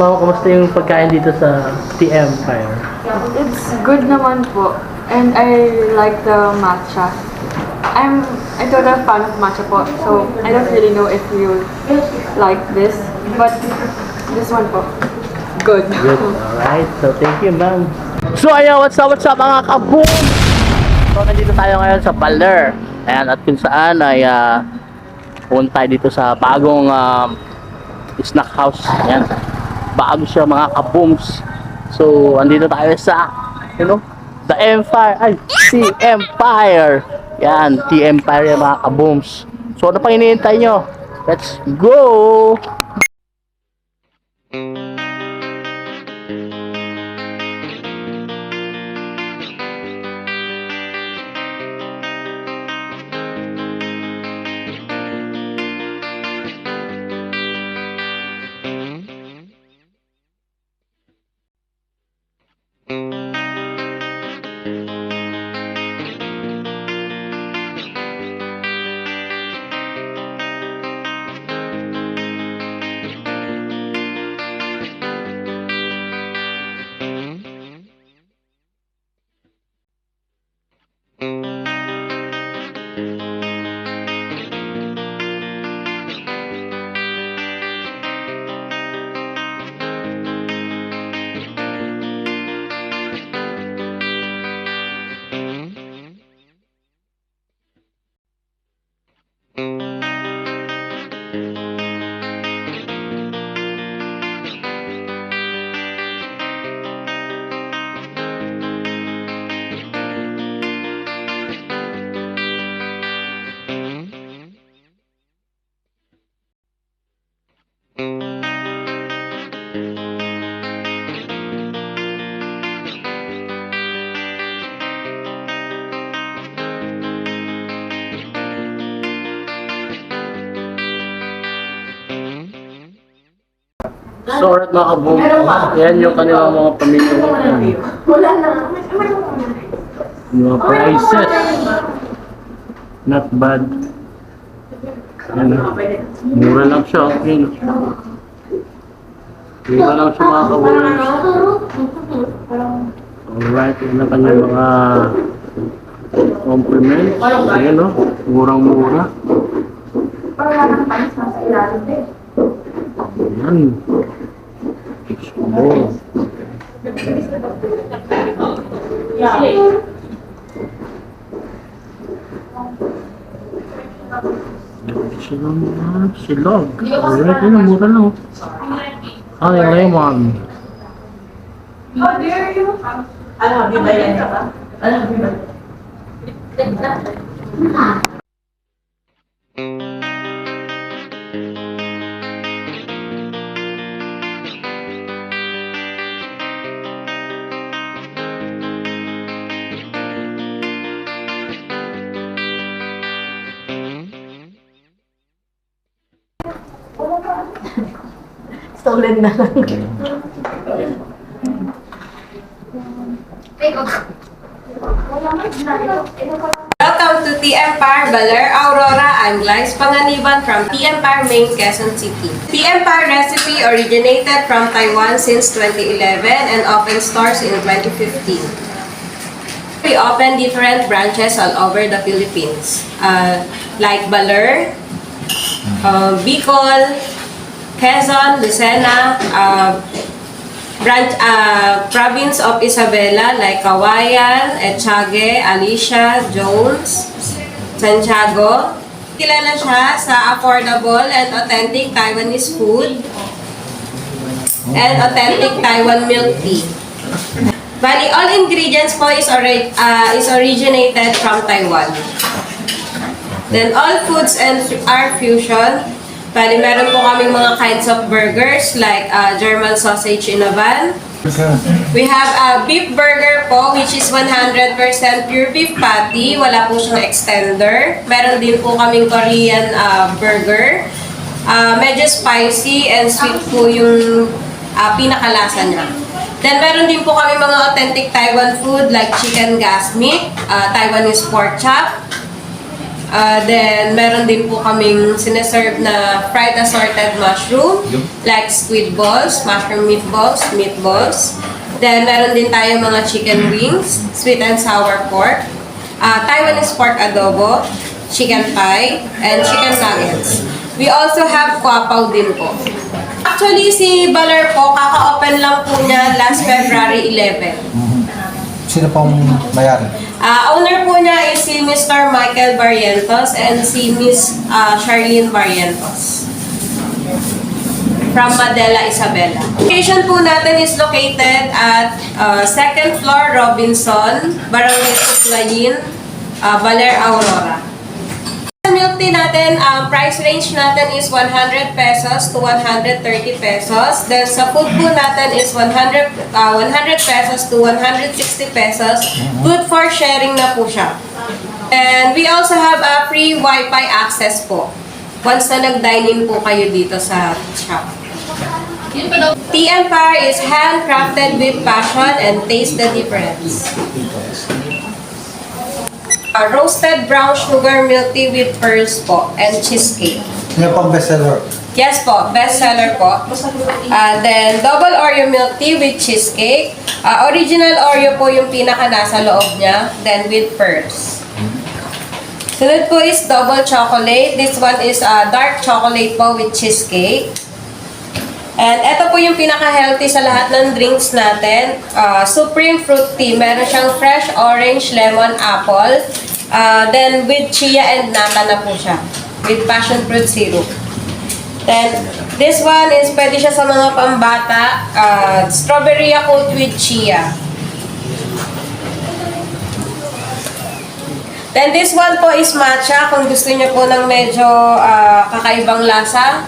mama, kamusta yung pagkain dito sa Tea Empire? It's good naman po. And I like the matcha. I'm a total fan of matcha po. So I don't really know if you like this. But this one po. Good. Good. Alright. So, thank you, ma'am. So, ayan. What's up mga kabooms? So, nandito tayo ngayon sa Baler. Ayan. At kung saan ay punta tayo dito sa bagong snack house. Ayan. Bago siya mga kabooms. So, andito tayo sa, The Empire. Ay, Tea Empire. Yan. Tea Empire yan mga kabooms. So, ano pang hinihintay nyo? Let's go! So, alright mga kaboom, yan yung kanilang mga pamilya. Yung mga prices. Not bad. Yan, mura lang siya. Yan. Mura lang siya mga kaboom. Alright, yan ang kanyang mga compliments. Ayan o, murang-mura. Ayan. Oh. Silog. Alright, yun ang mura lang. Ay, lemon. How dare you? Ano, di ba yan? Ano, di ba? Stolen na lang. Welcome to Tea Empire, Baler, Aurora, and Gleis, Panganiban from Tea Empire, Main, Quezon City. Tea Empire recipe originated from Taiwan since 2011 and opened stores in 2015. We opened different branches all over the Philippines, like Baler, Bicol, Quezon, Lucena, province of Isabela like Kawayan, Etchage, Alicia, Jones, Santiago. Kilala siya sa affordable and authentic Taiwanese food and authentic Taiwan milk tea. Bali, all ingredients po is originated from Taiwan. Then all foods are fusion. Bali, meron po kaming mga kinds of burgers like German sausage in a van. We have a beef burger po which is 100% pure beef patty. Wala po siyang extender. Meron din po kaming Korean burger. Medyo spicy and sweet po yung pinakalasa niya. Then meron din po kami mga authentic Taiwan food like chicken gas meat, Taiwanese pork chop, Then, meron din po kaming sineserve na fried assorted mushroom, like squid balls, mushroom meatballs. Then, meron din tayo mga chicken wings, sweet and sour pork, Taiwanese pork adobo, chicken pie, and chicken nuggets. We also have kwapaw din po. Actually, si Baler po, kaka-open lang po niya last February 11. Sino pong mayari? Owner po niya is si Mr. Michael Barrientos and si Miss Charlene Barrientos from Madela, Isabela. Location po natin is located at 2nd floor Robinson, Barangay Tuklayin, Baler, Aurora. Milk tea natin, price range natin is 100 pesos to 130 pesos. Then sa food po natin is 100 pesos to 160 pesos. Good for sharing na po siya. And we also have a free Wi-Fi access po. Once na nag-dine-in po kayo dito sa shop. Tea Empire is handcrafted with passion and taste the difference. Roasted brown sugar milk tea with pearls po and cheesecake. Sino pong bestseller? Yes po, bestseller po. Then double Oreo milk tea with cheesecake. Original Oreo po yung pinaka nasa loob niya. Then with pearls. Sunod po is double chocolate. This one is dark chocolate po with cheesecake. And ito po yung pinaka-healthy sa lahat ng drinks natin. Supreme Fruit Tea. Meron siyang fresh orange, lemon, apple. Then with chia and nata na po siya. With passion fruit syrup. Then this one is pwede siya sa mga pambata. Strawberry Yakult with chia. Then this one po is matcha. Kung gusto niyo po ng medyo kakaibang lasa.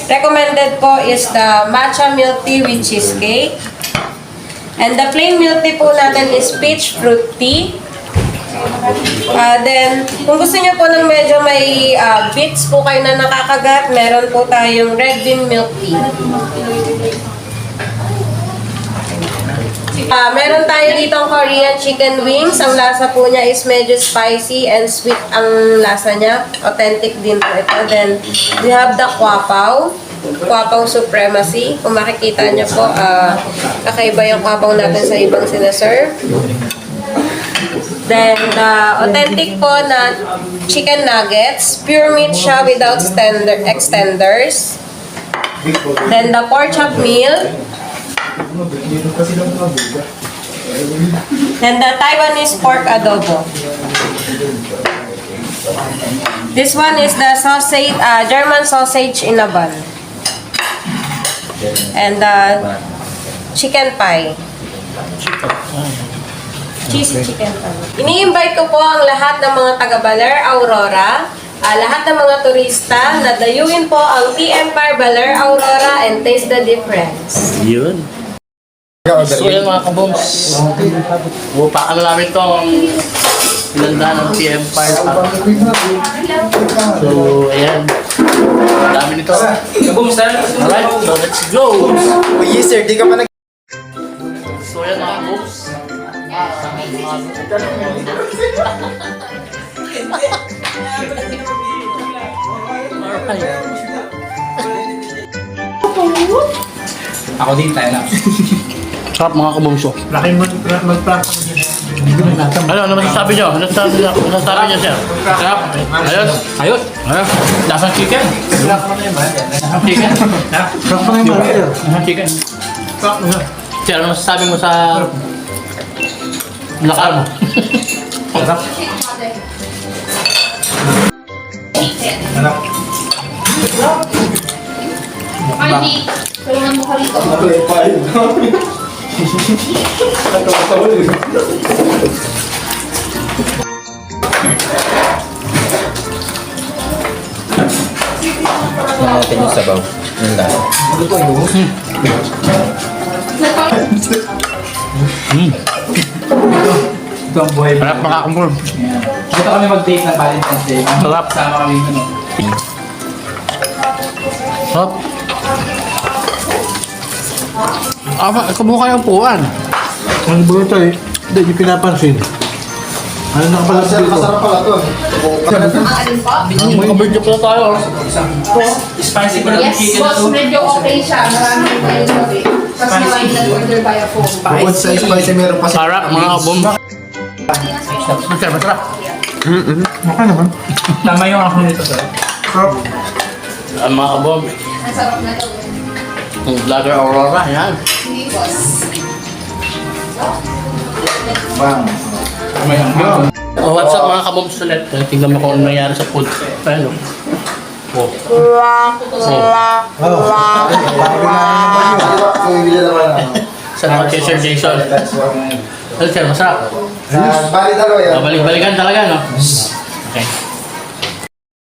Recommended po is the matcha milk tea with cheesecake. And the plain milk tea po natin is peach fruit tea. Then, kung gusto niyo po ng medyo may bits po kayo na nakakagat, meron po tayong red bean milk tea. Meron tayo ditong Korean chicken wings. Ang lasa po niya is medyo spicy and sweet ang lasa niya. Authentic din po ito. Then, we have the kwapaw. Kwapaw supremacy. Kung makikita niyo po, kakaiba yung kwapaw natin sa ibang sinaserve. Then, the authentic po na chicken nuggets. Pure meat siya without extenders. Then, the pork chop meal. Then the Taiwanese pork adobo. This one is the sausage, German sausage in a bun. And the chicken pie. Cheesy chicken pie. Ini-invite ko po ang lahat ng mga taga-Baler, Aurora, lahat ng mga turista na dayuin po ang Tea Empire Baler, Aurora and taste the difference. Yun. So yan mga kabooms, upakan na namin itong pinanda ng Tea Empire. So ayan, dami nito. Alright, so let's go! Oh yes sir, di ka pa nag... So yan mga kabooms. Ako din tayo na. Sarap mga kabooms. Laki mag-prank ako dyan. Ano masasabi nyo? Ano masasabi nyo sir? Sarap? Ayos? Ayos? Lasang chicken? Prank mo na yung man. Lasang chicken? Prank mo na yung man. Lasang chicken? Prank mo na. Sir, ano masasabi mo sa lakar mo? Sarap. Sarap. Marty, tulungan mo ka rito. Natin yung sabaw. Yung lasa. Ito ang buhay. Sarap mga kabooms. Dito kami mag-date ng Valentine's Day. Sarap. Sama kami ano. Sarap. Kumuha kayo upuan. Ano ba ito eh? Hindi nyo pinapansin. Ano nakapalag dito? Masarap pala to. Makabirjo pala tayo. Spicy ko na Yes, chicken boss, to. medyo okay siya. Marami tayo sabi. Tapos naman nag-order by a phone. Bukod sa spicy, meron pa Sarap mga kabom. Masarap. Okay naman. Tama yung ako nito, sir. Ang mga kabom. Ang sarap na to. Ang vlogger Aurora, yan. Hindi, boss. Bang. May ang Oh, what's up mga kaboms ulit? Tingnan mo kung ano nangyari sa food. Ayun. Oh. Bumibili naman ako. Salamat kay Sir Jason. Ano sir, masarap. Bali dalawa yan. Balik-balikan talaga, no? Okay.